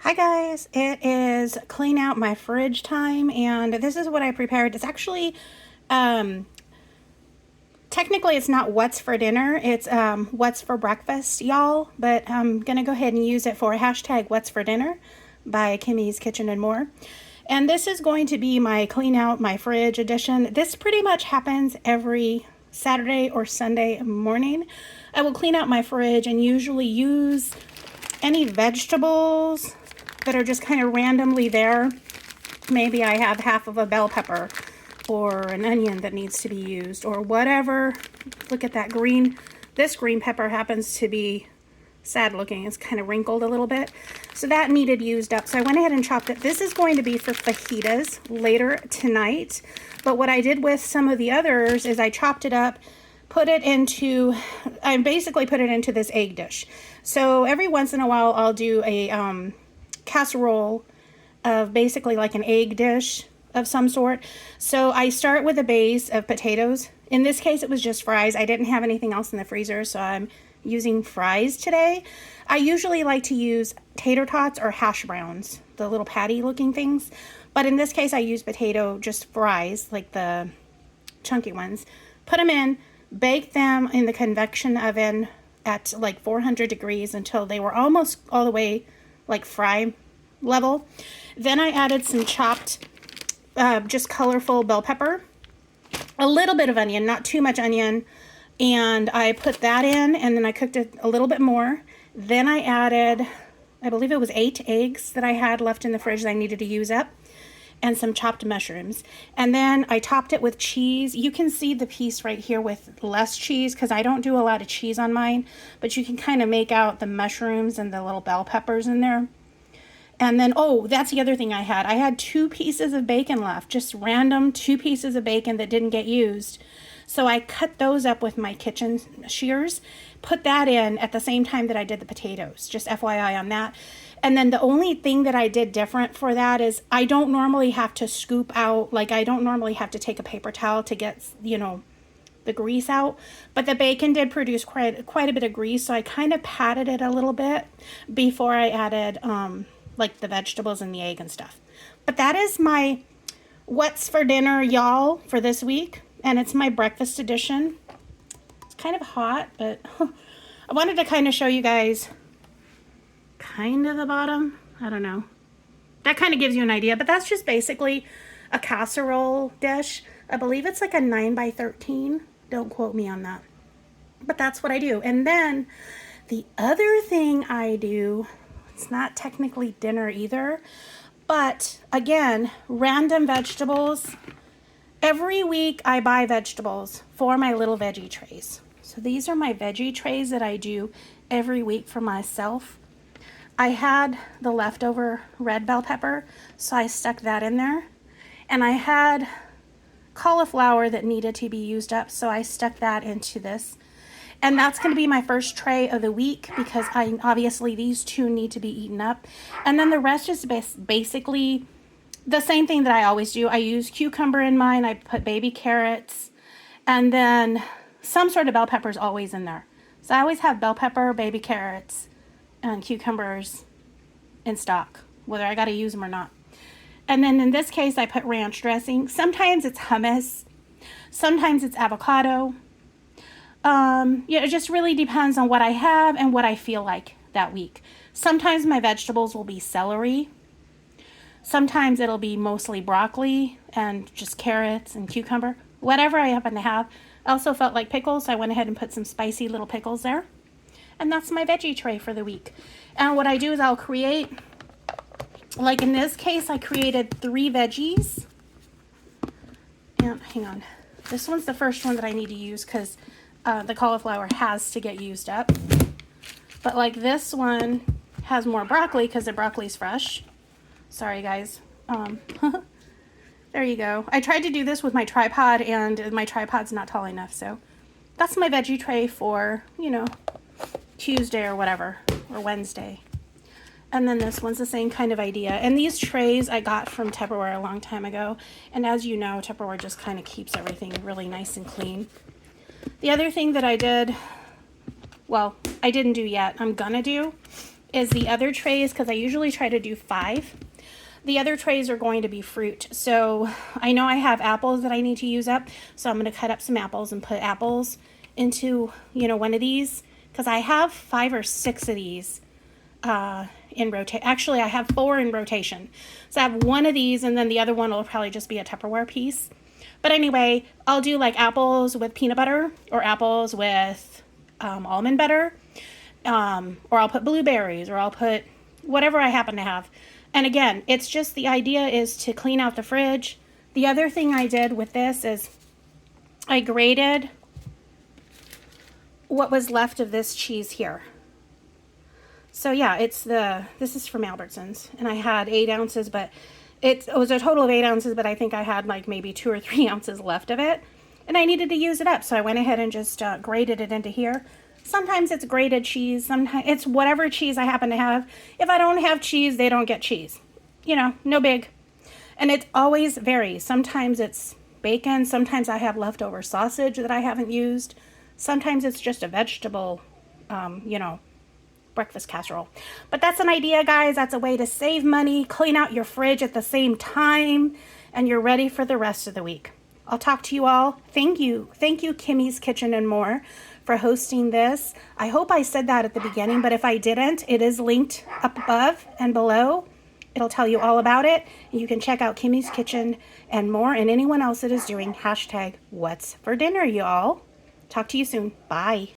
Hi guys, it is clean out my fridge time, and this is what I prepared. It's actually, technically it's not what's for dinner, it's what's for breakfast, y'all, but I'm gonna go ahead and use it for hashtag what's for dinner by Kimmy's Kitchen and More. And this is going to be my clean out my fridge edition. This pretty much happens every Saturday or Sunday morning. I will clean out my fridge and usually use any vegetables that are just kind of randomly there. Maybe I have half of a bell pepper or an onion that needs to be used or whatever. Look at that green. This green pepper happens to be sad looking. It's kind of wrinkled a little bit. So that needed used up. So I went ahead and chopped it. This is going to be for fajitas later tonight. But what I did with some of the others is I chopped it up, I basically put it into this egg dish. So every once in a while I'll do a casserole of basically like an egg dish of some sort. So I start with a base of potatoes. In this case, it was just fries. I didn't have anything else in the freezer, so I'm using fries today. I usually like to use tater tots or hash browns, the little patty looking things. But in this case, I use potato, just fries, like the chunky ones. Put them in, bake them in the convection oven at like 400 degrees until they were almost all the way like fry level. Then I added some chopped, just colorful bell pepper, a little bit of onion, not too much onion, and I put that in, and then I cooked it a little bit more. Then I added, I believe it was 8 eggs that I had left in the fridge that I needed to use up, and some chopped mushrooms. And then I topped it with cheese. You can see the piece right here with less cheese because I don't do a lot of cheese on mine, but you can kind of make out the mushrooms and the little bell peppers in there. And then, oh, that's the other thing I had. I had 2 pieces of bacon left, just random 2 pieces of bacon that didn't get used. So I cut those up with my kitchen shears, put that in at the same time that I did the potatoes, just FYI on that. And then the only thing that I did different for that is I don't normally have to scoop out, like I don't normally have to take a paper towel to get, the grease out. But the bacon did produce quite a bit of grease, so I kind of patted it a little bit before I added like the vegetables and the egg and stuff. But that is my what's for dinner, y'all, for this week. And it's my breakfast edition. It's kind of hot, but I wanted to kind of show you guys kind of the bottom. I don't know. That kind of gives you an idea, but that's just basically a casserole dish. I believe it's like a 9 by 13. Don't quote me on that. But that's what I do. And then the other thing I do, it's not technically dinner either, but again, random vegetables. Every week I buy vegetables for my little veggie trays. So these are my veggie trays that I do every week for myself. I had the leftover red bell pepper, so I stuck that in there. And I had cauliflower that needed to be used up, so I stuck that into this. And that's going to be my first tray of the week because obviously these 2 need to be eaten up. And then the rest is basically the same thing that I always do. I use cucumber in mine. I put baby carrots, and then some sort of bell pepper is always in there. So I always have bell pepper, baby carrots, and cucumbers in stock, whether I got to use them or not. And then in this case, I put ranch dressing. Sometimes it's hummus. Sometimes it's avocado. It just really depends on what I have and what I feel like that week. Sometimes my vegetables will be celery. Sometimes it'll be mostly broccoli and just carrots and cucumber, whatever I happen to have. I also felt like pickles, so I went ahead and put some spicy little pickles there. And that's my veggie tray for the week. And what I do is I'll create, like in this case, I created 3 veggies. And hang on. This one's the first one that I need to use because the cauliflower has to get used up. But like this one has more broccoli because the broccoli's fresh. Sorry, guys. There you go. I tried to do this with my tripod, and my tripod's not tall enough. So that's my veggie tray for, Tuesday or whatever, or Wednesday. And then this one's the same kind of idea. And these trays I got from Tupperware a long time ago. And as you know, Tupperware just kind of keeps everything really nice and clean. The other thing that I did, well, I didn't do yet, I'm gonna do, is the other trays, because I usually try to do 5. The other trays are going to be fruit. So I know I have apples that I need to use up. So I'm going to cut up some apples and put apples into, you know, one of these. Because I have 5 or 6 of these in rotation. Actually, I have 4 in rotation. So I have one of these, and then the other one will probably just be a Tupperware piece. But anyway, I'll do like apples with peanut butter, or apples with almond butter. Or I'll put blueberries, or I'll put whatever I happen to have. And again, it's just, the idea is to clean out the fridge. The other thing I did with this is I grated what was left of this cheese here. So yeah, this is from Albertsons, and I had 8 ounces, but it was a total of 8 ounces, but I think I had like maybe 2 or 3 ounces left of it, and I needed to use it up. So I went ahead and just grated it into here. Sometimes it's grated cheese, sometimes it's whatever cheese I happen to have. If I don't have cheese, they don't get cheese. You know, no big. And it always varies. Sometimes it's bacon, sometimes I have leftover sausage that I haven't used. Sometimes it's just a vegetable, you know, breakfast casserole. But that's an idea, guys. That's a way to save money, clean out your fridge at the same time, and you're ready for the rest of the week. I'll talk to you all. Thank you, Kimmy's Kitchen and More, for hosting this. I hope I said that at the beginning, but if I didn't, it is linked up above and below. It'll tell you all about it. You can check out Kimmy's Kitchen and More, and anyone else that is doing #what's for dinner, y'all. Talk to you soon. Bye.